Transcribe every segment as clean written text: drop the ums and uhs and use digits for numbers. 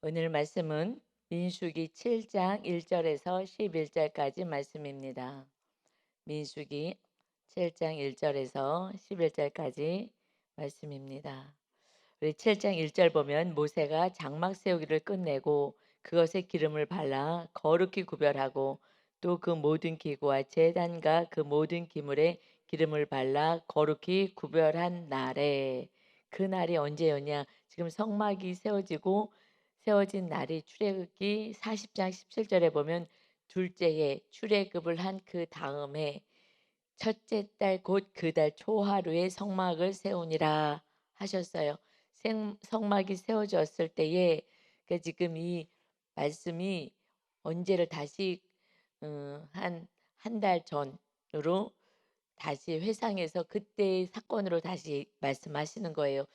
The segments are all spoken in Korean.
오늘 말씀은 민수기 7장 1절에서 11절까지 말씀입니다. 민수기 7장 1절에서 11절까지 말씀입니다. 우리 7장 1절 보면 모세가 장막 세우기를 끝내고 그것에 기름을 발라 거룩히 구별하고 또 그 모든 기구와 제단과 그 모든 기물에 기름을 발라 거룩히 구별한 날에, 그 날이 언제였냐? 지금 성막이 세워진 날이 출애굽기 40장 17절에 보면 둘째 해 출애굽을 한 그 다음에 첫째 달 곧 그 달 초하루에 성막을 세우니라 하셨어요. 성막이 세워졌을 때에, 지금 이 말씀이 언제를 다시 한 달 전으로 다시 회상해서 그때의 사건으로 다시 말씀하시는 거예요.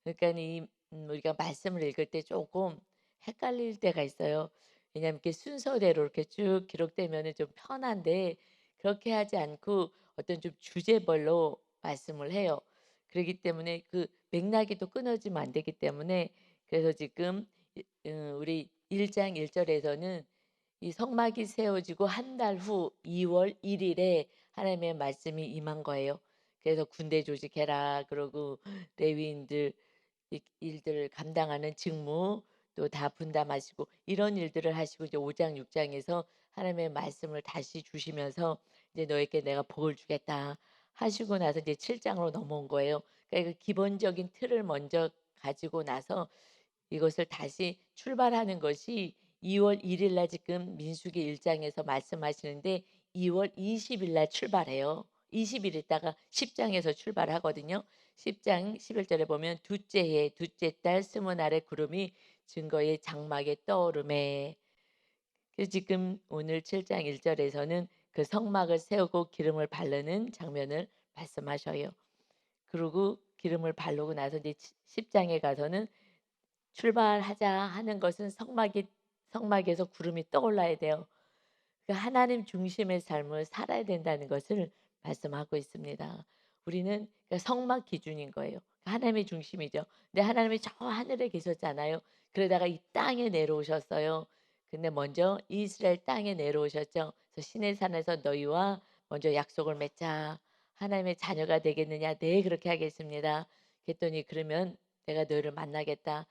그러니까 우리가 말씀을 읽을 때 조금 헷갈릴 때가 있어요. 왜냐하면 이렇게 순서대로 이렇게 쭉 기록되면은 좀 편한데, 그렇게 하지 않고 어떤 좀 주제별로 말씀을 해요. 그렇기 때문에 그 맥락이 또 끊어지면 안 되기 때문에, 그래서 지금 우리 1장 1 절에서는 이 성막이 세워지고 한 달 후 2월 1 일에 하나님의 말씀이 임한 거예요. 그래서 군대 조직해라 그러고 레위인들 이 일들을 감당하는 직무 또 다 분담하시고 이런 일들을 하시고, 이제 5장 6 장에서 하나님의 말씀을 다시 주시면서 이제 "너에게 내가 복을 주겠다." 하시고 나서 이제 7 장으로 넘어온 거예요. 그러니까 그 기본적인 틀을 먼저 가지고 나서 이것을 다시 출발하는 것이 2월 1일날 지금 민수기 1 장에서 말씀하시는데 2월 20일날 출발해요. 20일 있다가 10 장에서 출발하거든요. 10장 11 절에 보면 "둘째 해 둘째 달 스무 날의 구름이 증거의 장막에 떠오르매." 지금 오늘 7장 1 절에서는 그 성막을 세우고 기름을 바르는 장면을 말씀하셔요. 그리고 기름을 바르고 나서 이제 10 장에 가서는 출발하자 하는 것은 성막에서 구름이 떠올라야 돼요. 그 하나님 중심의 삶을 살아야 된다는 것을 말씀하고 있습니다. 우리는 성막 기준인 거예요. 하나님의 중심이죠. 근데 하나님이 저 하늘에 계셨잖아요. 그러다가 이 땅에 내려오셨어요. 근데 먼저 이스라엘 땅에 내려오셨죠. 그래서 시내 산에서 너희와 먼저 약속을 맺자. 하나님의 자녀가 되겠느냐? 네, 그렇게 하겠습니다. 그랬더니 그러면 내가 너희를 만나겠다.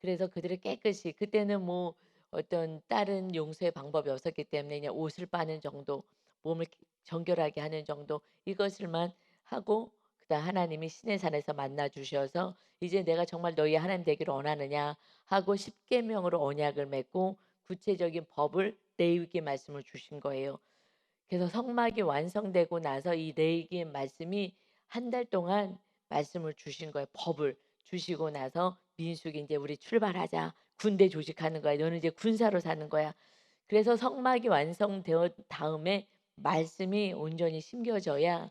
그래서 그들을 깨끗이, 그때는 뭐 어떤 다른 용서의 방법이 없었기 때문에 그냥 옷을 빠는 정도, 몸을 정결하게 하는 정도, 이것을만 하고, 그다음 하나님이 시내산에서 만나 주셔서 "이제 내가 정말 너희의 하나님 되기를 원하느냐?" 하고 십계명으로 언약을 맺고 구체적인 법을 레위기 말씀을 주신 거예요. 그래서 성막이 완성되고 나서 이 레위기의 말씀이 한 달 동안 말씀을 주신 거예요. 법을 주시고 나서 민수기 "이제 우리 출발하자. 군대 조직하는 거야. 너는 이제 군사로 사는 거야." 그래서 성막이 완성되어 다음에 말씀이 온전히 심겨져야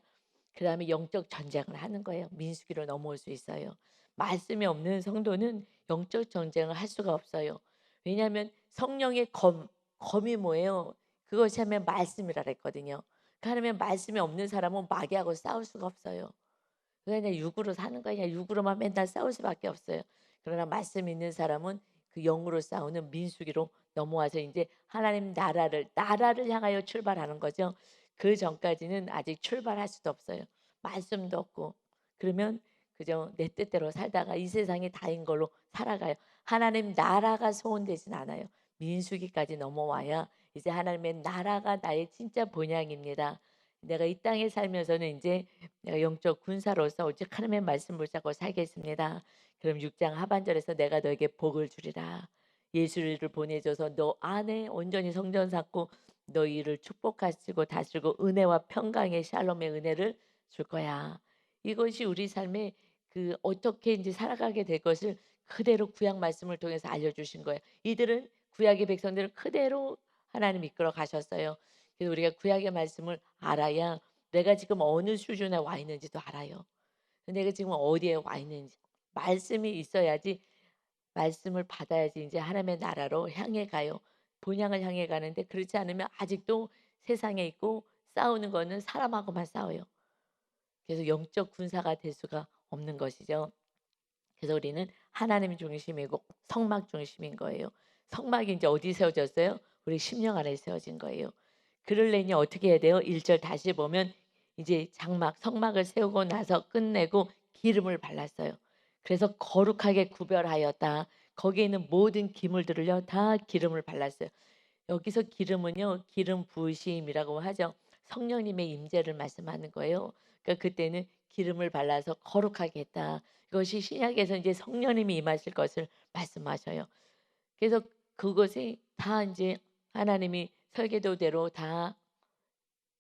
그다음에 영적 전쟁을 하는 거예요. 민수기로 넘어올 수 있어요. 말씀이 없는 성도는 영적 전쟁을 할 수가 없어요. 왜냐하면 성령의 검이 뭐예요? 그것이 하면 말씀이라 그랬거든요. 그 하나님의 말씀이 없는 사람은 마귀하고 싸울 수가 없어요. 그냥 육으로 사는 거야. 그냥 육으로만 맨날 싸울 수밖에 없어요. 그러나 말씀 있는 사람은 그 영으로 싸우는 민수기로 넘어와서 이제 하나님 나라를 향하여 출발하는 거죠. 그전까지는 아직 출발할 수도 없어요. 말씀도 없고. 그러면 그저 내 뜻대로 살다가 이 세상이 다인 걸로 살아가요. 하나님 나라가 소원되진 않아요. 민수기까지 넘어와야 이제 하나님의 나라가 나의 진짜 본향입니다. 내가 이 땅에 살면서는 이제 내가 영적 군사로서 오직 하나님의 말씀 붙잡고 살겠습니다. 그럼 6장 하반절에서 "내가 너에게 복을 주리라. 예수를 보내줘서 너 안에 온전히 성전 쌓고 너희를 축복하시고 다스리고 은혜와 평강의 샬롬의 은혜를 줄 거야." 이것이 우리 삶에 어떻게 인제 살아가게 될 것을 그대로 구약 말씀을 통해서 알려주신 거예요. 이들은 구약의 백성들을 그대로 하나님 이끌어 가셨어요. 그래서 우리가 구약의 말씀을 알아야 내가 지금 어느 수준에 와 있는지도 알아요. 내가 지금 어디에 와 있는지. 말씀이 있어야지, 말씀을 받아야지 이제 하나님의 나라로 향해 가요. 본향을 향해 가는데 그렇지 않으면 아직도 세상에 있고 싸우는 거는 사람하고만 싸워요. 그래서 영적 군사가 될 수가 없는 것이죠. 그래서 우리는 하나님이 중심이고 성막 중심인 거예요. 성막이 이제 어디 세워졌어요? 우리 심령 안에 세워진 거예요. 그러려니 어떻게 해야 돼요? 1절 다시 보면 이제 장막, 성막을 세우고 나서 끝내고 기름을 발랐어요. 그래서 거룩하게 구별하였다. 거기에 있는 모든 기물들을요 다 기름을 발랐어요. 여기서 기름은요 기름 부으심이라고 하죠. 성령님의 임재를 말씀하는 거예요. 그러니까 그때는 기름을 발라서 거룩하게 했다. 이것이 신약에서 이제 성령님이 임하실 것을 말씀하셔요. 그래서 그것이 다 이제 하나님이 설계도대로 다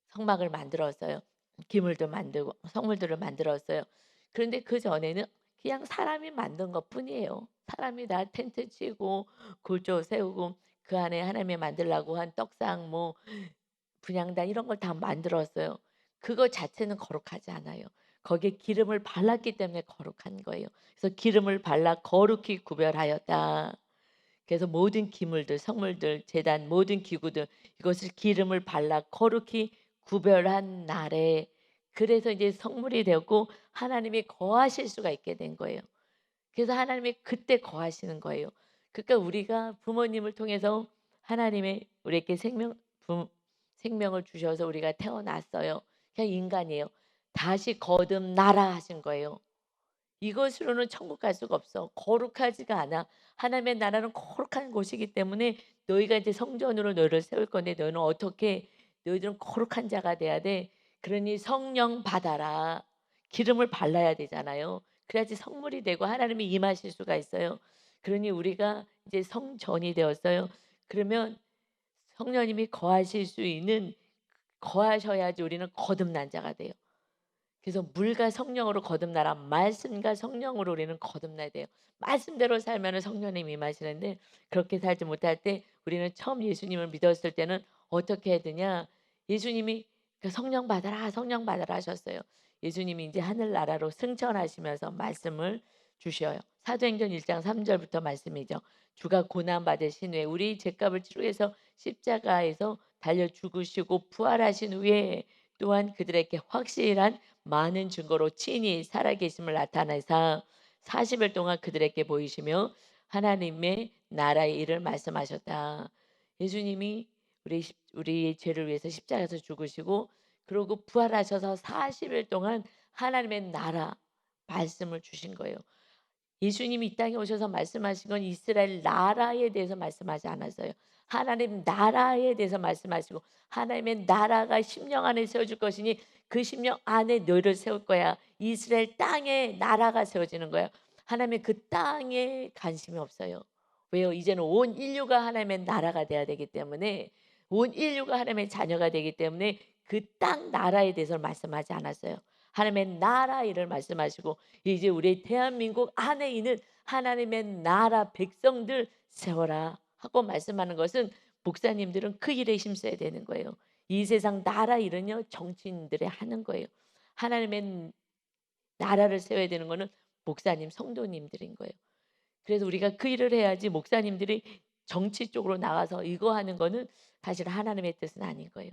성막을 만들었어요. 기물도 만들고 성물들을 만들었어요. 그런데 그전에는 그냥 사람이 만든 것뿐이에요. 사람이 다 텐트 치고 골조 세우고 그 안에 하나님이 만들라고 한 떡상 뭐 분향단 이런 걸 다 만들었어요. 그거 자체는 거룩하지 않아요. 거기에 기름을 발랐기 때문에 거룩한 거예요. 그래서 기름을 발라 거룩히 구별하였다. 그래서 모든 기물들, 성물들, 제단 모든 기구들 이것을 기름을 발라 거룩히 구별한 날에 그래서 이제 성물이 되었고 하나님이 거하실 수가 있게 된 거예요. 그래서 하나님이 그때 거하시는 거예요. 그러니까 우리가 부모님을 통해서 하나님의 우리에게 생명을 주셔서 우리가 태어났어요. 그냥 인간이에요. 다시 거듭나라 하신 거예요. 이것으로는 천국 갈 수가 없어. 거룩하지가 않아. 하나님의 나라는 거룩한 곳이기 때문에 너희가 이제 성전으로 너희를 세울 건데 너희는 어떻게 너희들은 거룩한 자가 돼야 돼. 그러니 성령 받아라. 기름을 발라야 되잖아요. 그래야지 성물이 되고 하나님이 임하실 수가 있어요. 그러니 우리가 이제 성전이 되었어요. 그러면 성령님이 거하실 수 있는 거하셔야지 우리는 거듭난 자가 돼요. 그래서 물과 성령으로 거듭나라. 말씀과 성령으로 우리는 거듭나야 돼요. 말씀대로 살면은 성령님이 임하시는데 그렇게 살지 못할 때 우리는 처음 예수님을 믿었을 때는 어떻게 해야 되냐? 예수님이 그 성령 받아라, 성령 받아라 하셨어요. 예수님이 이제 하늘나라로 승천하시면서 말씀을 주셔요. 사도행전 1장 3절부터 말씀이죠. 주가 고난 받으신 후에 우리 죄값을 치루해서 십자가에서 달려 죽으시고 부활하신 후에 또한 그들에게 확실한 많은 증거로 친히 살아계심을 나타내사 40일 동안 그들에게 보이시며 하나님의 나라의 일을 말씀하셨다. 예수님이 우리 죄를 위해서 십자가에서 죽으시고 그리고 부활하셔서 40일 동안 하나님의 나라 말씀을 주신 거예요. 예수님이 이 땅에 오셔서 말씀하신 건 이스라엘 나라에 대해서 말씀하지 않았어요. 하나님 나라에 대해서 말씀하시고 하나님의 나라가 심령 안에 세워질 것이니 그 심령 안에 너희를 세울 거야. 이스라엘 땅에 나라가 세워지는 거야. 하나님의 그 땅에 관심이 없어요. 왜요? 이제는 온 인류가 하나님의 나라가 돼야 되기 때문에 온 인류가 하나님의 자녀가 되기 때문에 그 땅 나라에 대해서 말씀하지 않았어요. 하나님의 나라 일을 말씀하시고 이제 우리 대한민국 안에 있는 하나님의 나라 백성들 세워라 하고 말씀하는 것은 목사님들은 그 일에 힘써야 되는 거예요. 이 세상 나라 일은요 정치인들이 하는 거예요. 하나님의 나라를 세워야 되는 거는 목사님, 성도님들인 거예요. 그래서 우리가 그 일을 해야지 목사님들이 정치 쪽으로 나가서 이거 하는 거는 사실 하나님의 뜻은 아닌 거예요.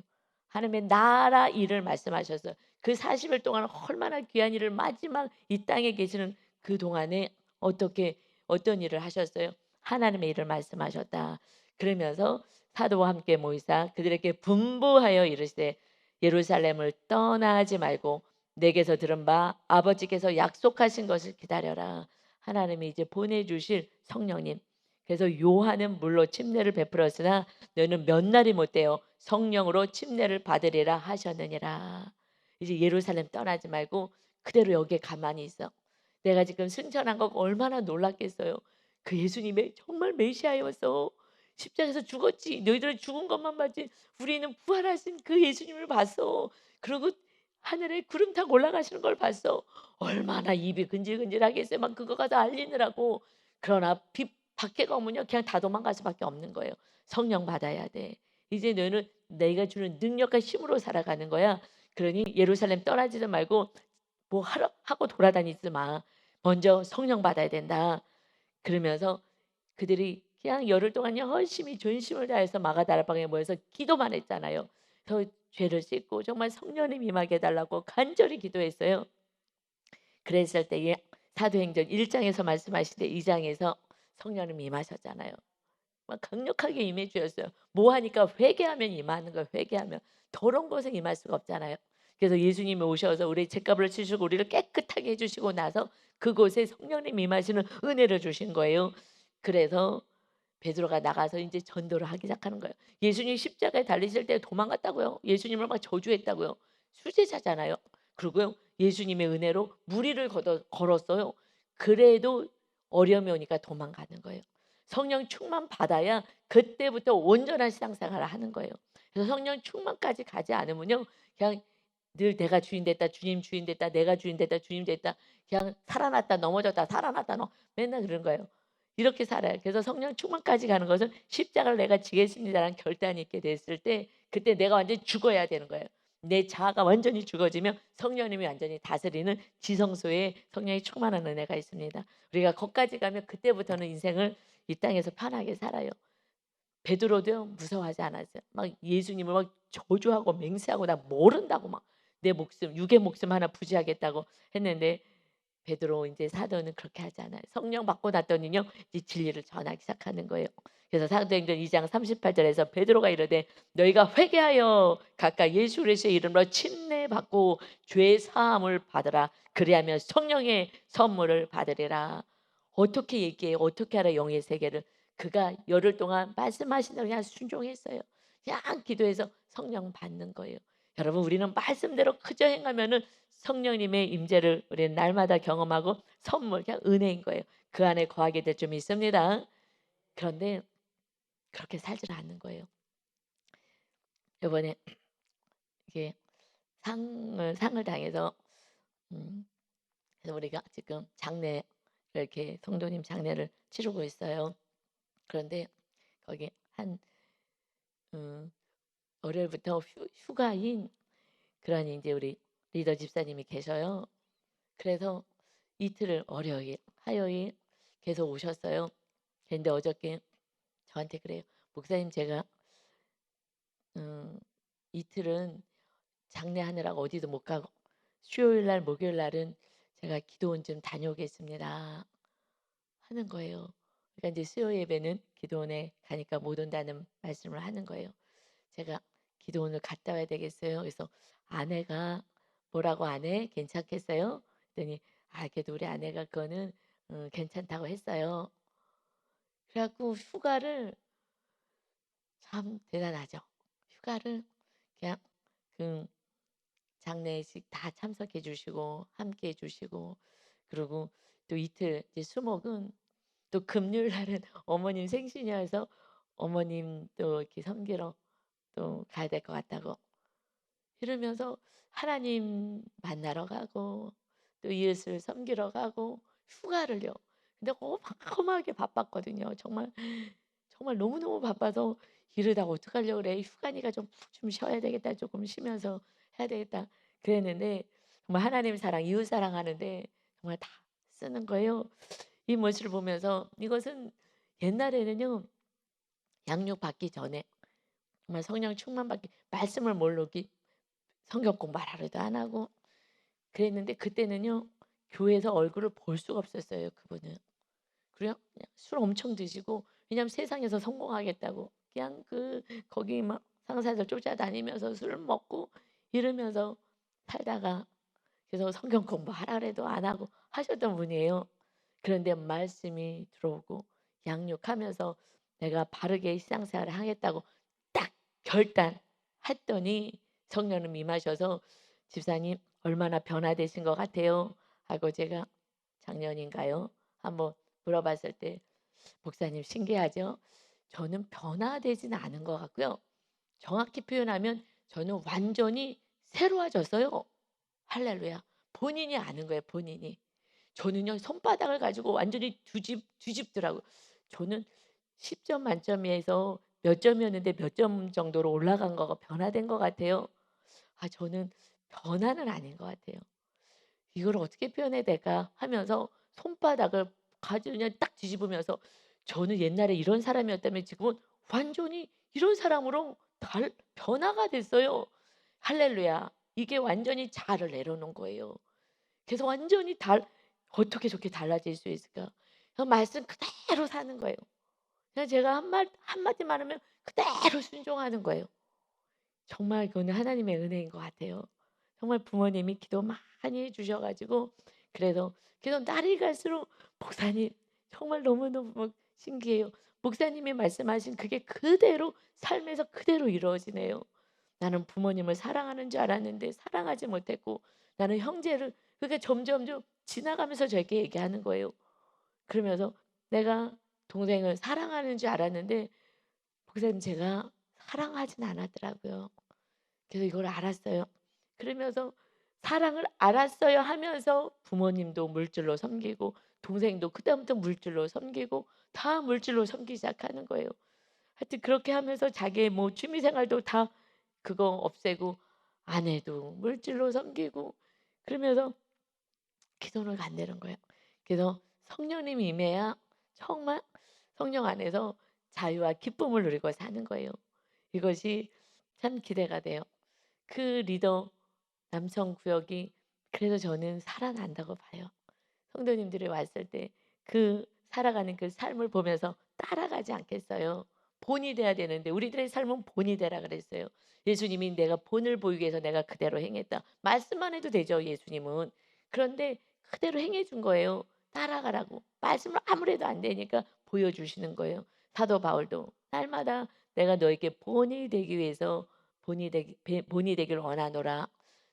하나님의 나라 일을 말씀하셔서 그 40일 동안 얼마나 귀한 일을 마지막 이 땅에 계시는 그 동안에 어떻게 어떤 일을 하셨어요? 하나님의 일을 말씀하셨다. 그러면서 사도와 함께 모이사 그들에게 분부하여 이르시되 예루살렘을 떠나지 말고 내게서 들은 바 아버지께서 약속하신 것을 기다려라. 하나님이 이제 보내주실 성령님. 그래서 요한은 물로 침례를 베풀었으나 너는 몇 날이 못되어 성령으로 침례를 받으리라 하셨느니라. 이제 예루살렘 떠나지 말고 그대로 여기에 가만히 있어. 내가 지금 승천한 거 얼마나 놀랐겠어요. 그 예수님의 정말 메시아였어. 십자가에서 죽었지. 너희들은 죽은 것만 봤지. 우리는 부활하신 그 예수님을 봤어. 그리고 하늘에 구름 타고 올라가시는 걸 봤어. 얼마나 입이 근질근질하겠어요. 막 그거 가서 알리느라고. 그러나 빛 밖에가 오면요 그냥 다 도망갈 수밖에 없는 거예요. 성령 받아야 돼. 이제 너는 내가 주는 능력과 힘으로 살아가는 거야. 그러니 예루살렘 떠나지도 말고 뭐 하러 하고 돌아다니지 마. 먼저 성령 받아야 된다. 그러면서 그들이 그냥 열흘 동안요 열심히 전심을 다해서 마가다락방에 모여서 기도만 했잖아요. 저 죄를 씻고 정말 성령님 임하게 해달라고 간절히 기도했어요. 그랬을 때에 사도행전 1장에서 말씀하시되 2장에서 성령님이 임하셨잖아요. 막 강력하게 임해 주셨어요. 뭐 하니까 회개하면 임하는 거예요. 회개하면 더러운 것에 임할 수가 없잖아요. 그래서 예수님이 오셔서 우리 죄값을 치시고 우리를 깨끗하게 해주시고 나서 그곳에 성령님 임하시는 은혜를 주신 거예요. 그래서 베드로가 나가서 이제 전도를 하기 시작하는 거예요. 예수님 십자가에 달리실 때 도망갔다고요. 예수님을 막 저주했다고요. 수제자잖아요. 그리고요 예수님의 은혜로 무리를 걸었어요. 그래도 어려움이 오니까 도망가는 거예요. 성령 충만 받아야 그때부터 온전한 신앙생활을 하는 거예요. 그래서 성령 충만까지 가지 않으면요 그냥 늘 내가 주인 됐다, 주님 주인 됐다, 내가 주인 됐다, 주님 됐다, 그냥 살아났다 넘어졌다 살아났다 맨날 그런 거예요. 이렇게 살아요. 그래서 성령 충만까지 가는 것은 십자가를 내가 지겠습니다라는 결단이 있게 됐을 때 그때 내가 완전히 죽어야 되는 거예요. 내 자아가 완전히 죽어지면 성령님이 완전히 다스리는 지성소에 성령이 충만한 은혜가 있습니다. 우리가 거기까지 가면 그때부터는 인생을 이 땅에서 편하게 살아요. 베드로도요 무서워하지 않았어요. 막 예수님을 막 저주하고 맹세하고 나 모른다고 막 내 목숨 육의 목숨 하나 부지하겠다고 했는데 베드로 이제 사도는 그렇게 하지 않아요. 성령 받고 났더니요 이제 진리를 전하기 시작하는 거예요. 그래서 사도행전 2장 38절에서 베드로가 이르되 너희가 회개하여 각각 예수 그리스도의 이름으로 침례 받고 죄 사함을 받으라. 그리하면 성령의 선물을 받으리라. 어떻게 얘기해요? 어떻게 알아 영의 세계를? 그가 열흘 동안 말씀하신 대로 그냥 순종했어요. 그냥 기도해서 성령 받는 거예요. 여러분 우리는 말씀대로 그저 행하면은 성령님의 임재를 우리는 날마다 경험하고 선물 그냥 은혜인 거예요. 그 안에 거하게 될 줄 믿습니다. 그런데 그렇게 살지 않는 거예요. 이번에 이게 상을 당해서 음, 그래서 우리가 지금 장례 이렇게 성도님 장례를 치르고 있어요. 그런데 거기 한 음, 월요일부터 휴가인 그런 이제 우리 리더 집사님이 계셔요. 그래서 이틀을 월요일, 화요일 계속 오셨어요. 근데 어저께 저한테 그래요. 목사님 제가 이틀은 장례하느라고 어디도 못 가고 수요일 날 목요일 날은 제가 기도원 좀 다녀오겠습니다 하는 거예요. 그러니까 이제 수요 예배는 기도원에 가니까 못 온다는 말씀을 하는 거예요. 제가 기도원을 갔다 와야 되겠어요. 그래서 아내가 뭐라고 아내 괜찮겠어요? 그랬더니 그래도 우리 아내가 그거는 괜찮다고 했어요. 그래갖고 휴가를 참 대단하죠. 휴가를 그냥 그 장례식 다 참석해 주시고 함께 해 주시고 그리고 또 이틀 이제 수목은 또 금요일 날은 어머님 생신이어서 어머님 또 이렇게 섬기러 또 가야 될 것 같다고 이러면서 하나님 만나러 가고 또 이웃을 섬기러 가고 휴가를요. 근데 어마어마하게 바빴거든요. 정말 정말 너무너무 바빠서 이러다가 어떡하려고 그래. 휴가니까 좀 쉬어야 되겠다. 조금 쉬면서 해야 되겠다. 그랬는데 정말 하나님 사랑, 이웃 사랑하는데 정말 다 쓰는 거예요. 이 모습을 보면서 이것은 옛날에는요. 양육 받기 전에 정말 성령 충만 받기 말씀을 모르기 성경 공부 하루도 안 하고 그랬는데 그때는요. 교회에서 얼굴을 볼 수가 없었어요, 그분은. 그래요? 그냥 술 엄청 드시고 왜냐하면 세상에서 성공하겠다고 그냥 거기 막 상사들 쫓아다니면서 술 먹고 이러면서 살다가 그래서 성경 공부하라 그래도 안 하고 하셨던 분이에요. 그런데 말씀이 들어오고 양육하면서 내가 바르게 신앙생활을 하겠다고 딱 결단했더니 성령님 임하셔서 집사님 얼마나 변화되신 것 같아요 하고 제가 작년인가요? 한번 물어봤을 때 목사님 신기하죠? 저는 변화되지는 않은 것 같고요. 정확히 표현하면 저는 완전히 새로워졌어요. 할렐루야. 본인이 아는 거예요, 본인이. 저는요, 손바닥을 가지고 완전히 뒤집더라고요. 저는 10점 만점에서 몇 점이었는데 몇 점 정도로 올라간 거가 변화된 것 같아요. 저는 변화는 아닌 것 같아요. 이걸 어떻게 표현해야 될까 하면서 손바닥을 가지고 그냥 딱 뒤집으면서 저는 옛날에 이런 사람이었다면 지금은 완전히 이런 사람으로 변화가 됐어요. 할렐루야. 이게 완전히 자아를 내려놓은 거예요. 그래서 완전히 어떻게 저렇게 달라질 수 있을까? 그냥 말씀 그대로 사는 거예요. 그냥 제가 한마디만 하면 그대로 순종하는 거예요. 정말 그거는 하나님의 은혜인 것 같아요. 정말 부모님이 기도 많이 해 주셔 가지고 그래서 기도 날이 갈수록 목사님 정말 너무너무 막 신기해요. 목사님이 말씀하신 그게 그대로 삶에서 그대로 이루어지네요. 나는 부모님을 사랑하는 줄 알았는데 사랑하지 못했고 나는 형제를 그게 점점점 지나가면서 저에게 얘기하는 거예요. 그러면서 내가 동생을 사랑하는 줄 알았는데 목사님 제가 사랑하진 않았더라고요. 그래서 이걸 알았어요. 그러면서 사랑을 알았어요 하면서 부모님도 물질로 섬기고 동생도 그다음부터 물질로 섬기고 다 물질로 섬기기 시작하는 거예요. 하여튼 그렇게 하면서 자기의 뭐 취미 생활도 다 그거 없애고 아내도 물질로 섬기고 그러면서 기도를 간다는 거예요. 그래서 성령님이 임해야 정말 성령 안에서 자유와 기쁨을 누리고 사는 거예요. 이것이 참 기대가 돼요. 그 리더 남성 구역이 그래서 저는 살아난다고 봐요. 성도님들이 왔을 때 그 살아가는 그 삶을 보면서 따라가지 않겠어요. 본이 돼야 되는데 우리들의 삶은 본이 되라 그랬어요. 예수님이 내가 본을 보이기 위해서 내가 그대로 행했다. 말씀만 해도 되죠, 예수님은. 그런데 그대로 행해 준 거예요. 따라가라고. 말씀을 아무리 해도 안 되니까 보여주시는 거예요. 사도 바울도 날마다 내가 너에게 본이 되기 위해서 본이 되길 원하노라.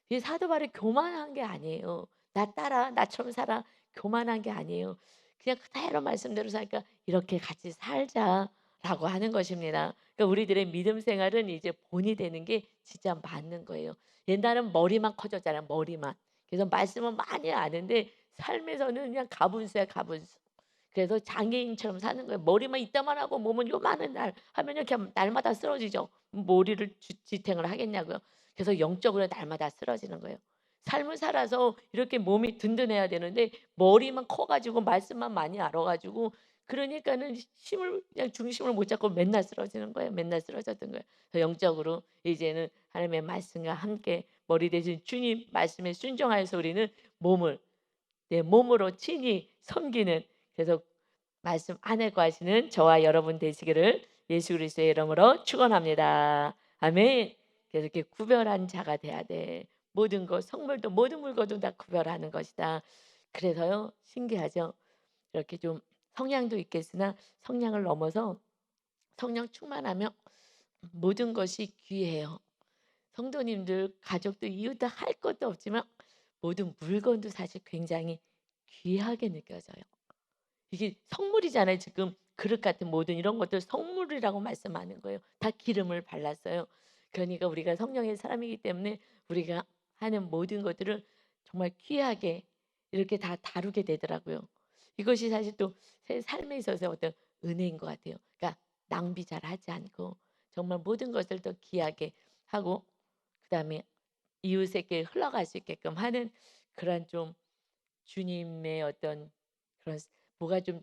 이 사도 바울이 교만한 게 아니에요. 나 따라 나처럼 살아 교만한 게 아니에요. 그냥 그대로 말씀대로 사니까 이렇게 같이 살자라고 하는 것입니다. 그러니까 우리들의 믿음 생활은 이제 본이 되는 게 진짜 맞는 거예요. 옛날은 머리만 커졌잖아요. 머리만. 그래서 말씀은 많이 아는데 삶에서는 그냥 가분수야 가분수. 그래서 장애인처럼 사는 거예요. 머리만 이따만 하고 몸은 요만한 날 하면요 그냥 날마다 쓰러지죠. 머리를 지탱을 하겠냐고요. 그래서 영적으로 날마다 쓰러지는 거예요. 삶을 살아서 이렇게 몸이 든든해야 되는데 머리만 커 가지고 말씀만 많이 알아 가지고 그러니까는 힘을 그냥 중심을 못 잡고 맨날 쓰러지는 거예요. 맨날 쓰러졌던 거예요. 그래서 영적으로 이제는 하나님의 말씀과 함께 머리 대신 주님 말씀에 순종하여서 우리는 몸을 내 몸으로 친히 섬기는 그래서 말씀 안에 거하시는 저와 여러분 되시기를 예수 그리스도의 이름으로 축원합니다. 아멘. 그래서 이렇게 구별한 자가 돼야 돼. 모든 것 성물도 모든 물건도 다 구별하는 것이다. 그래서요 신기하죠. 이렇게 좀 성량도 있겠으나 성량을 넘어서 성령 충만하면 모든 것이 귀해요. 성도님들, 가족들, 이웃들 할 것도 없지만 모든 물건도 사실 굉장히 귀하게 느껴져요. 이게 성물이잖아요. 지금 그릇 같은 모든 이런 것들 성물이라고 말씀하는 거예요. 다 기름을 발랐어요. 그러니까 우리가 성령의 사람이기 때문에 우리가 하는 모든 것들을 정말 귀하게 이렇게 다 다루게 되더라고요. 이것이 사실 또 새 삶에 있어서 어떤 은혜인 것 같아요. 그러니까 낭비 잘 하지 않고 정말 모든 것을 더 귀하게 하고 그다음에 이웃에게 흘러갈 수 있게끔 하는 그런 좀 주님의 어떤 그런 뭐가 좀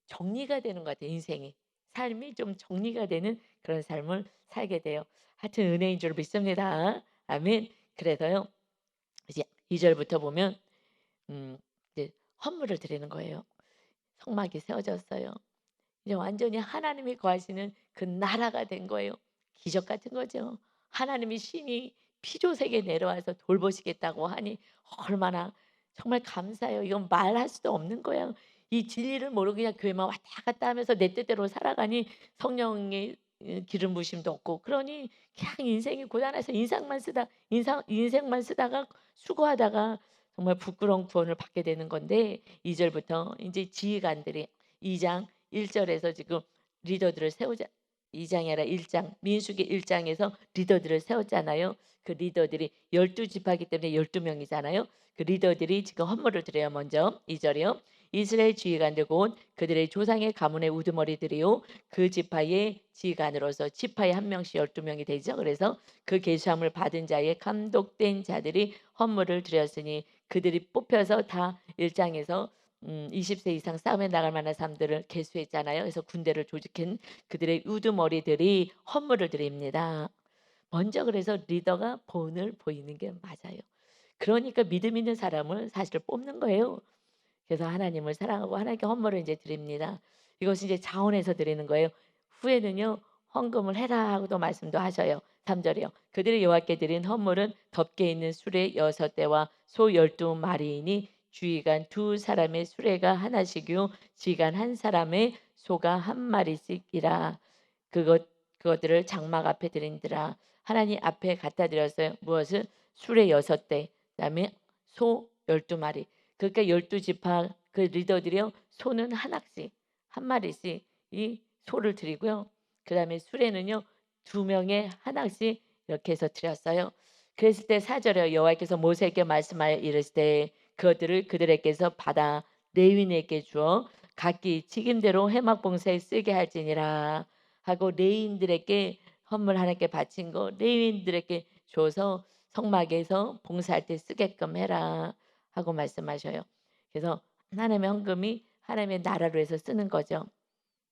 정리가 되는 것 같아요 인생이. 삶이 좀 정리가 되는 그런 삶을 살게 돼요. 하여튼 은혜인 줄 믿습니다. 아멘. 그래서요. 이제 2 절부터 보면 이제 헌물을 드리는 거예요. 성막이 세워졌어요. 이제 완전히 하나님이 거하시는 그 나라가 된 거예요. 기적 같은 거죠. 하나님이 신이 피조세계에 내려와서 돌보시겠다고 하니 얼마나 정말 감사해요. 이건 말할 수도 없는 거예요. 이 진리를 모르고 그냥 교회만 왔다 갔다 하면서 내 뜻대로 살아가니 성령의 기름 부심도 없고 그러니 그냥 인생이 고단해서 인생만 쓰다가 수고하다가 정말 부끄러운 구원을 받게 되는 건데 2 절부터 인제 지휘관들이 2장 1 절에서 지금 리더들을 세우자 2 장이 아니라 1장 민수기 1 장에서 리더들을 세웠잖아요. 그 리더들이 12 지파이기 때문에 12 명이잖아요. 그 리더들이 지금 헌물을 드려요 먼저. 2 절이요. 이스라엘 지휘관들 곧 그들의 조상의 가문의 우두머리들이요 그 지파의 지휘관으로서 지파에 한 명씩 12 명이 되죠. 그래서 그 계수함을 받은 자의 감독된 자들이 헌물을 드렸으니 그들이 뽑혀서 다 1 장에서 20세 이상 싸움에 나갈 만한 사람들을 계수했잖아요. 그래서 군대를 조직한 그들의 우두머리들이 헌물을 드립니다. 먼저 그래서 리더가 본을 보이는 게 맞아요. 그러니까 믿음 있는 사람을 사실 뽑는 거예요. 그래서 하나님을 사랑하고 하나님께 헌물을 이제 드립니다. 이것이 이제 자원해서 드리는 거예요. 후에는요 헌금을 해라 하고도 말씀도 하셔요. 3절이요. 그들이 여호와께 드린 헌물은 덮개 있는 수레 6대와 소 12마리이니 주의간 두 사람의 수레가 하나씩이요 지휘관 한 사람의 소가 한 마리씩이라. 그것들을 장막 앞에 드린지라. 하나님 앞에 갖다 드렸어요. 무엇을? 수레 6대, 그다음에 소 12마리. 그러니까 12지파 그 리더들이요. 소는 하나씩, 한 마리씩 이 소를 드리고요. 그다음에 수레는요. 2명에 하나씩 이렇게 해서 드렸어요. 그랬을 때 4절에 여호와께서 모세에게 말씀하여 이르시되 그것들을 그들에게서 받아 레위인에게 주어 각기 직임대로 회막 봉사에 쓰게 할지니라 하고, 레위인들에게 헌물 하나님께 바친 거 레위인들에게 줘서 성막에서 봉사할 때 쓰게끔 해라 하고 말씀하셔요. 그래서 하나님의 헌금이 하나님의 나라를 위해서 쓰는 거죠.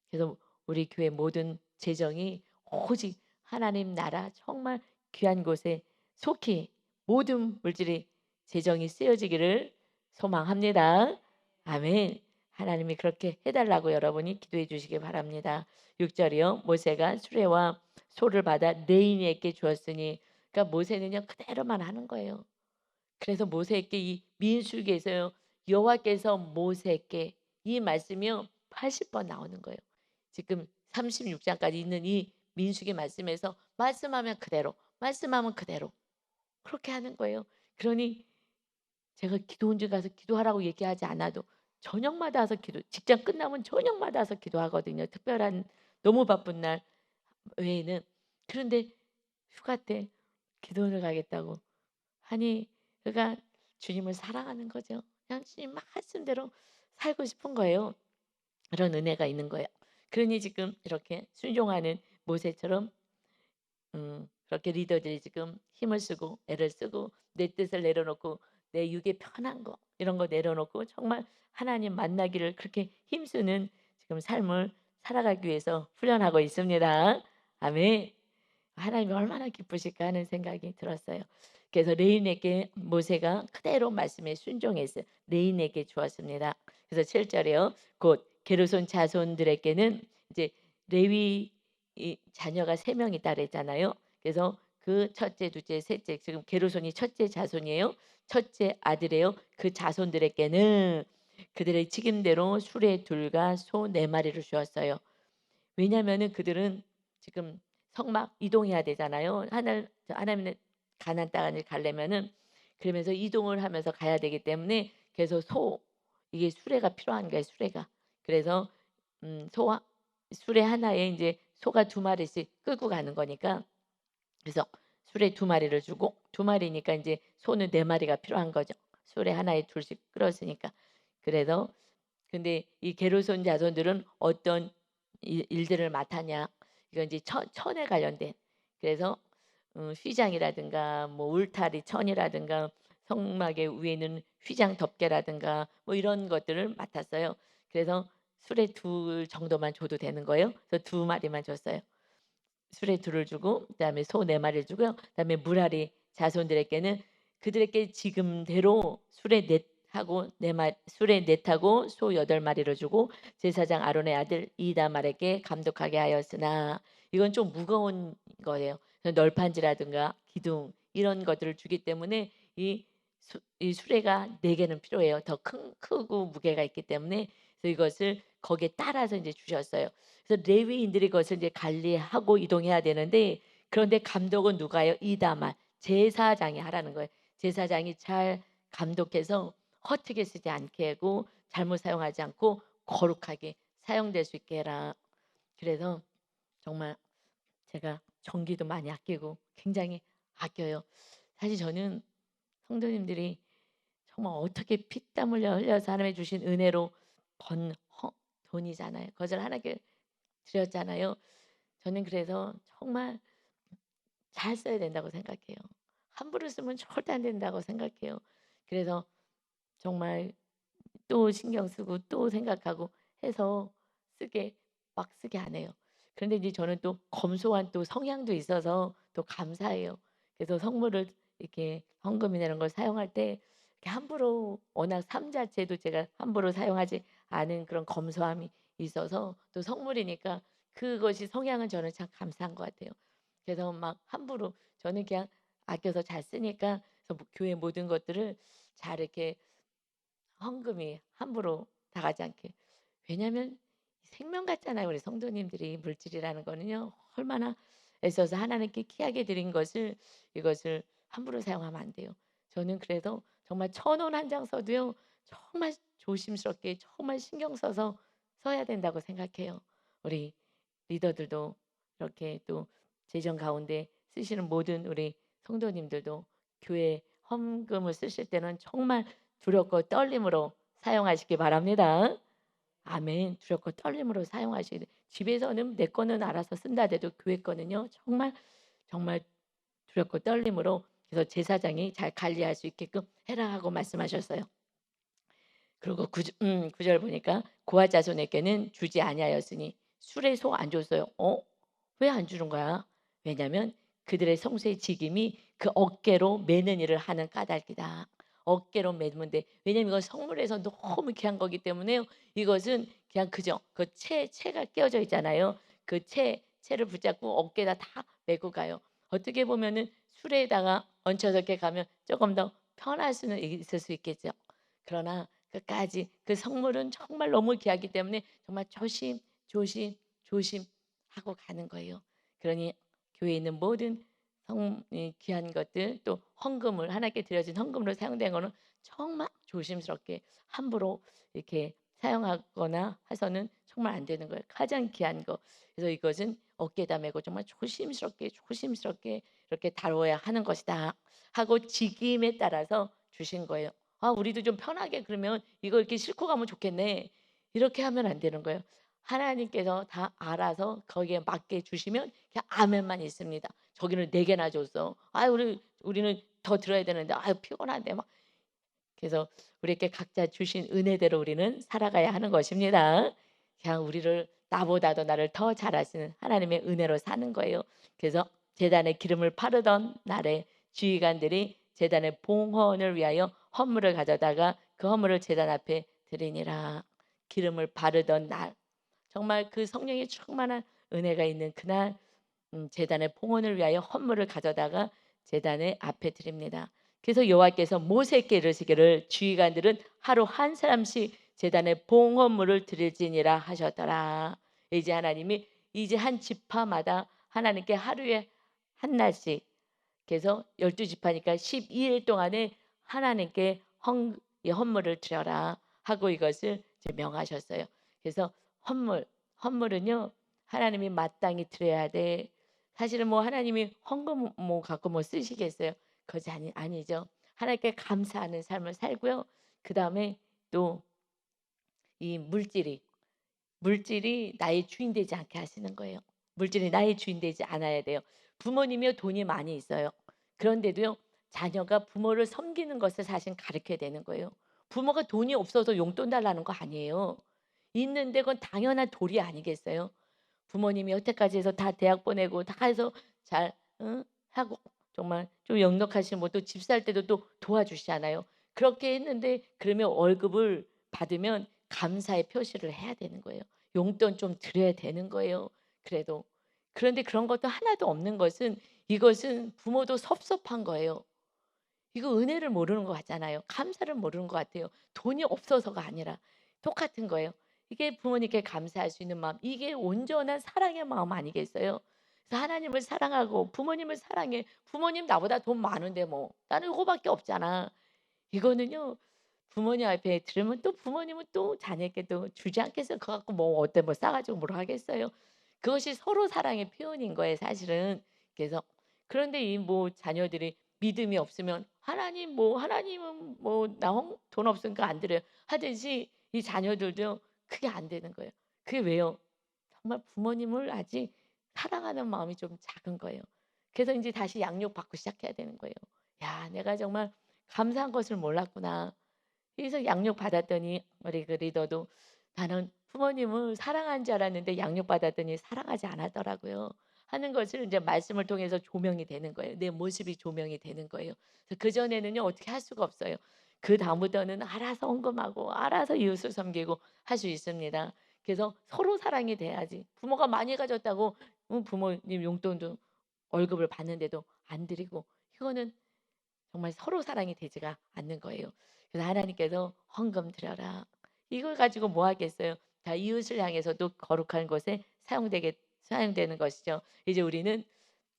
그래서 우리 교회 모든 재정이 오직 하나님 나라 정말 귀한 곳에 속히 모든 물질이 재정이 쓰여지기를 소망합니다. 아멘. 하나님이 그렇게 해달라고 여러분이 기도해 주시기 바랍니다. 6절이요. 모세가 수레와 소를 받아 레인에게 주었으니, 그러니까 모세는요 그대로만 하는 거예요. 그래서 모세에게 이 민수기에서요 여호와께서 모세에게 이 말씀이요 80번 나오는 거예요. 지금 36장까지 있는 이 민수기 말씀에서 말씀하면 그대로, 말씀하면 그대로 그렇게 하는 거예요. 그러니 제가 기도원지 가서 기도하라고 얘기하지 않아도 저녁마다 와서 직장 끝나면 저녁마다 와서 기도하거든요. 특별한 너무 바쁜 날 외에는. 그런데 휴가 때 기도원을 가겠다고 하니 그가 주님을 사랑하는 거죠. 그냥 주님 말씀대로 살고 싶은 거예요. 그런 은혜가 있는 거예요. 그러니 지금 이렇게 순종하는 모세처럼 그렇게 리더들이 지금 힘을 쓰고 애를 쓰고 내 뜻을 내려놓고 내 육의 편한 거 이런 거 내려놓고 정말 하나님 만나기를 그렇게 힘쓰는 지금 삶을 살아가기 위해서 훈련하고 있습니다. 아멘. 하나님이 얼마나 기쁘실까 하는 생각이 들었어요. 그래서 레인에게 모세가 그대로 말씀에 순종해서 레인에게 주었습니다. 그래서 7절에요. 곧 게르손 자손들에게는 이제 레위 이 자녀가 3명 있다 그랬잖아요. 그래서 그 첫째, 둘째, 셋째, 지금 게르손이 첫째 자손이에요. 첫째 아들이에요. 그 자손들에게는 그들의 직임대로 수레 둘과 소 4마리를 주었어요. 왜냐하면은 그들은 지금 성막 이동해야 되잖아요. 하나님의 가나안 땅을 가려면은 그러면서 이동을 하면서 가야 되기 때문에 그래서 이게 수레가 필요한 거예요. 수레가. 그래서 소와 수레 하나에 이제 소가 2마리씩 끌고 가는 거니까 그래서 수레 2마리를 주고 2마리니까 이제 소는 4마리가 필요한 거죠. 수레 하나에 둘씩 끌었으니까. 그래서 근데 이 게르손 자손들은 어떤 일들을 맡았냐? 이건 이제 천에 관련된. 그래서 휘장이라든가 뭐 울타리 천이라든가 성막의 위에는 휘장 덮개라든가 뭐 이런 것들을 맡았어요. 그래서 수레 둘 정도만 줘도 되는 거예요. 그래서 2마리만 줬어요. 수레 둘을 주고 그다음에 소 4마리를 주고요. 그다음에 무라리 자손들에게는 그들에게 지금대로 수레 넷하고 수레 넷하고 소 8마리를 주고 제사장 아론의 아들 이다말에게 감독하게 하였으나 이건 좀 무거운 거예요. 널판지라든가 기둥 이런 것들을 주기 때문에 이 수레가 4개는 필요해요. 더 크고 무게가 있기 때문에. 그래서 이것을 거기에 따라서 이제 주셨어요. 그래서 레위인들이 그것을 이제 관리하고 이동해야 되는데 그런데 감독은 누가요? 이다말 제사장이 하라는 거예요. 제사장이 잘 감독해서 허투루 쓰지 않게 하고 잘못 사용하지 않고 거룩하게 사용될 수 있게 해라. 그래서 정말 제가 전기도 많이 아끼고 굉장히 아껴요. 사실 저는 성도님들이 정말 어떻게 피땀 흘려서 하나님이 주신 은혜로 번 돈이잖아요. 그것을 하나님께 드렸잖아요. 저는 그래서 정말 잘 써야 된다고 생각해요. 함부로 쓰면 절대 안 된다고 생각해요. 그래서 정말 또 신경 쓰고 또 생각하고 해서 막 쓰게 안 해요. 그런데 이제 저는 또 검소한 또 성향도 있어서 또 감사해요. 그래서 성물을 이렇게 헌금이나 이런 걸 사용할 때 이렇게 함부로 워낙 삶 자체도 제가 함부로 사용하지 않은 그런 검소함이 있어서 또 성물이니까 그것이 성향은 저는 참 감사한 것 같아요. 그래서 막 함부로 저는 그냥 아껴서 잘 쓰니까 그래서 뭐 교회 모든 것들을 잘 이렇게 헌금이 함부로 나가지 않게. 왜냐하면 생명 같잖아요. 우리 성도님들이 물질이라는 거는요. 얼마나 애써서 하나님께 귀하게 드린 것을 이것을 함부로 사용하면 안 돼요. 저는 그래도 정말 1,000원 한 장 써도요. 정말 조심스럽게 정말 신경 써서 써야 된다고 생각해요. 우리 리더들도 이렇게 또 재정 가운데 쓰시는 모든 우리 성도님들도 교회 헌금을 쓰실 때는 정말 두렵고 떨림으로 사용하시기 바랍니다. 아멘. 두렵고 떨림으로 사용하시기 집에서는 내 거는 알아서 쓴다 해도 교회 거는요. 정말 정말 두렵고 떨림으로 그래서 제사장이 잘 관리할 수 있게끔 해라 하고 말씀하셨어요. 그리고 구절 보니까 고아 자손에게는 주지 아니하였으니 술에 속 안 줬어요. 왜 안 주는 거야? 왜냐면 그들의 성소의 직임이 그 어깨로 매는 일을 하는 까닭이다. 어깨로 매면 돼. 왜냐면 이건 성물에서 너무 귀한 거기 때문에요. 이것은 그냥 그죠. 그 채가 끼어져 있잖아요. 그 채를 붙잡고 어깨에다 다 메고 가요. 어떻게 보면은 술에다가 얹혀서 이렇게 가면 조금 더 편할 수는 있을 수 있겠죠. 그러나 끝까지 그 성물은 정말 너무 귀하기 때문에 정말 조심, 조심, 조심하고 가는 거예요. 그러니 교회에 있는 모든 이 귀한 것들 또 헌금을 하나님께 드려진 헌금으로 사용된 거는 정말 조심스럽게 함부로 이렇게 사용하거나 해서는 정말 안 되는 거예요. 가장 귀한 거. 그래서 이것은 어깨에다 메고 정말 조심스럽게 조심스럽게 이렇게 다뤄야 하는 것이다 하고 직임에 따라서 주신 거예요. 아, 우리도 좀 편하게 그러면 이거 이렇게 싣고 가면 좋겠네. 이렇게 하면 안 되는 거예요. 하나님께서 다 알아서 거기에 맞게 주시면 그냥 아멘만 있습니다. 저기는 4개나 줬어. 아, 우리는 더 들어야 되는데 아유 피곤한데 막. 그래서 우리에게 각자 주신 은혜대로 우리는 살아가야 하는 것입니다. 그냥 우리를 나보다도 나를 더 잘하시는 하나님의 은혜로 사는 거예요. 그래서 제단에 기름을 바르던 날에 주의관들이 제단의 봉헌을 위하여 헌물을 가져다가 그 헌물을 제단 앞에 드리니라. 기름을 바르던 날 정말 그 성령이 충만한 은혜가 있는 그날 제단의 봉헌을 위하여 헌물을 가져다가 제단의 앞에 드립니다. 그래서 여호와께서 모세께 이르시기를 주의관들은 하루 한 사람씩 제단에 봉헌물을 드릴지니라 하셨더라. 이제 하나님이 이제 한 지파마다 하나님께 하루에 한 날씩 그래서 12지파니까 12일 동안에 하나님께 헌물을 드려라 하고 이것을 이제 명하셨어요. 그래서 헌물은요 하나님이 마땅히 드려야 돼. 사실은 뭐 하나님이 헌금 뭐 갖고 뭐 쓰시겠어요? 그것이 아니죠. 하나님께 감사하는 삶을 살고요. 그 다음에 또 이 물질이 나의 주인 되지 않게 하시는 거예요. 물질이 나의 주인 되지 않아야 돼요. 부모님이요 돈이 많이 있어요. 그런데도요 자녀가 부모를 섬기는 것을 사실 가르쳐야 되는 거예요. 부모가 돈이 없어서 용돈 달라는 거 아니에요. 있는데 그건 당연한 도리 아니겠어요? 부모님이 여태까지 해서 다 대학 보내고 다 해서 잘 응? 하고 정말 좀 역력하신 분또 집 살 때도 또 도와주시잖아요. 그렇게 했는데 그러면 월급을 받으면 감사의 표시를 해야 되는 거예요. 용돈 좀 드려야 되는 거예요. 그래도 그런데 그런 것도 하나도 없는 것은 이것은 부모도 섭섭한 거예요. 이거 은혜를 모르는 것 같잖아요. 감사를 모르는 것 같아요. 돈이 없어서가 아니라 똑같은 거예요. 이게 부모님께 감사할 수 있는 마음, 이게 온전한 사랑의 마음 아니겠어요? 그래서 하나님을 사랑하고 부모님을 사랑해. 부모님 나보다 돈 많은데 뭐 나는 이거밖에 없잖아. 이거는요. 부모님 앞에 들으면 또 부모님은 또 자녀에게 또 주지 않겠어요. 그거 갖고 뭐 어때 뭐 싸 가지고 뭘 하겠어요. 그것이 서로 사랑의 표현인 거예요 사실은. 그래서 그런데 이 뭐 자녀들이 믿음이 없으면 하나님은 뭐 "나 돈 없으니까 안 드려요." 하듯이 이 자녀들도 그게 안 되는 거예요. 그게 왜요? 정말 부모님을 아직 사랑하는 마음이 좀 작은 거예요. 그래서 인제 다시 양육받고 시작해야 되는 거예요. '야 내가 정말 감사한 것을 몰랐구나.' 그래서 양육받았더니 우리 그 리더도 "나는 부모님을 사랑한 줄 알았는데 양육받았더니 사랑하지 않았더라고요." 하는 것을 인제 말씀을 통해서 조명이 되는 거예요. 내 모습이 조명이 되는 거예요. 그래서 그전에는요 어떻게 할 수가 없어요. 그다음부터는 알아서 헌금하고 알아서 이웃을 섬기고 할 수 있습니다. 그래서 서로 사랑이 돼야지 부모가 많이 가졌다고 부모님 용돈도 월급을 받는데도 안 드리고 이거는 정말 서로 사랑이 되지가 않는 거예요. 그래서 하나님께서 "헌금 드려라." 이걸 가지고 뭐 하겠어요. 다 이웃을 향해서도 거룩한 것에 사용되는 것이죠. 이제 우리는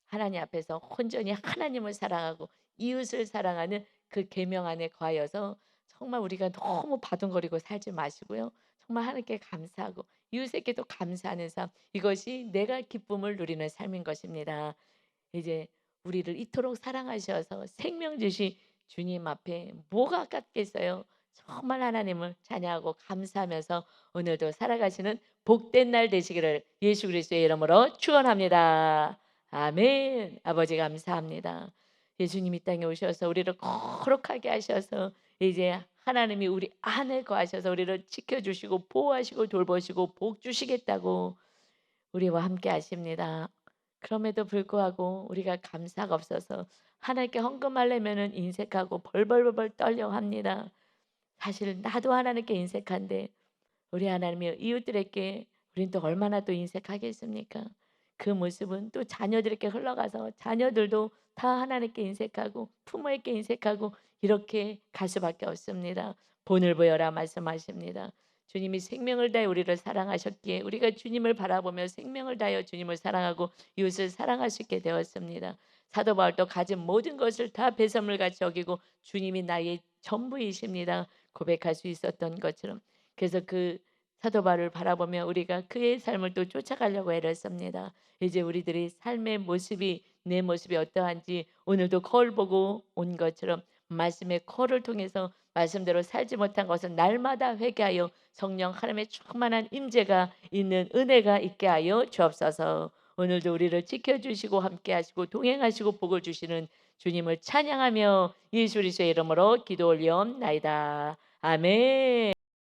하나님 앞에서 온전히 하나님을 사랑하고 이웃을 사랑하는 그 계명 안에 거하여서 정말 우리가 너무 바둥거리고 살지 마시고요. 정말 하나님께 감사하고 이웃에게도 감사하는 삶 이것이 내가 기쁨을 누리는 삶인 것입니다. 이제 우리를 이토록 사랑하셔서 생명 주신 주님 앞에 뭐가 아깝겠어요. 정말 하나님을 찬양하고 감사하면서 오늘도 살아가시는 복된 날 되시기를 예수 그리스도의 이름으로 축원합니다. 아멘. 아버지 감사합니다. 예수님 이 땅에 오셔서 우리를 거룩하게 하셔서 이제 하나님이 우리 안에 거하셔서 우리를 지켜주시고 보호하시고 돌보시고 복 주시겠다고 우리와 함께 하십니다. 그럼에도 불구하고 우리가 감사가 없어서 하나님께 헌금하려면은 인색하고 벌벌벌 떨려 합니다. 사실 나도 하나님께 인색한데 우리 하나님이 이웃들에게 우린 또 얼마나 또 인색하겠습니까? 그 모습은 또 자녀들에게 흘러가서 자녀들도 다 하나님께 인색하고 부모에게 인색하고 이렇게 갈 수밖에 없습니다. 본을 보여라 말씀하십니다. 주님이 생명을 다해 우리를 사랑하셨기에 우리가 주님을 바라보며 생명을 다하여 주님을 사랑하고 이웃을 사랑할 수 있게 되었습니다. 사도 바울도 가진 모든 것을 다 배설물같이 여기고 주님이 나의 전부이십니다. 고백할 수 있었던 것처럼 그래서 그 사도 바울을 바라보며 우리가 그의 삶을 또 쫓아가려고 애를 씁니다. 이제 우리들이 삶의 모습이 내 모습이 어떠한지 오늘도 거울 보고 온 것처럼 말씀의 거울을 통해서 말씀대로 살지 못한 것은 날마다 회개하여 성령 하나님의 충만한 임재가 있는 은혜가 있게 하여 주옵소서. 오늘도 우리를 지켜주시고 함께하시고 동행하시고 복을 주시는 주님을 찬양하며 예수 그리스도의 이름으로 기도 올리옵나이다. 아멘.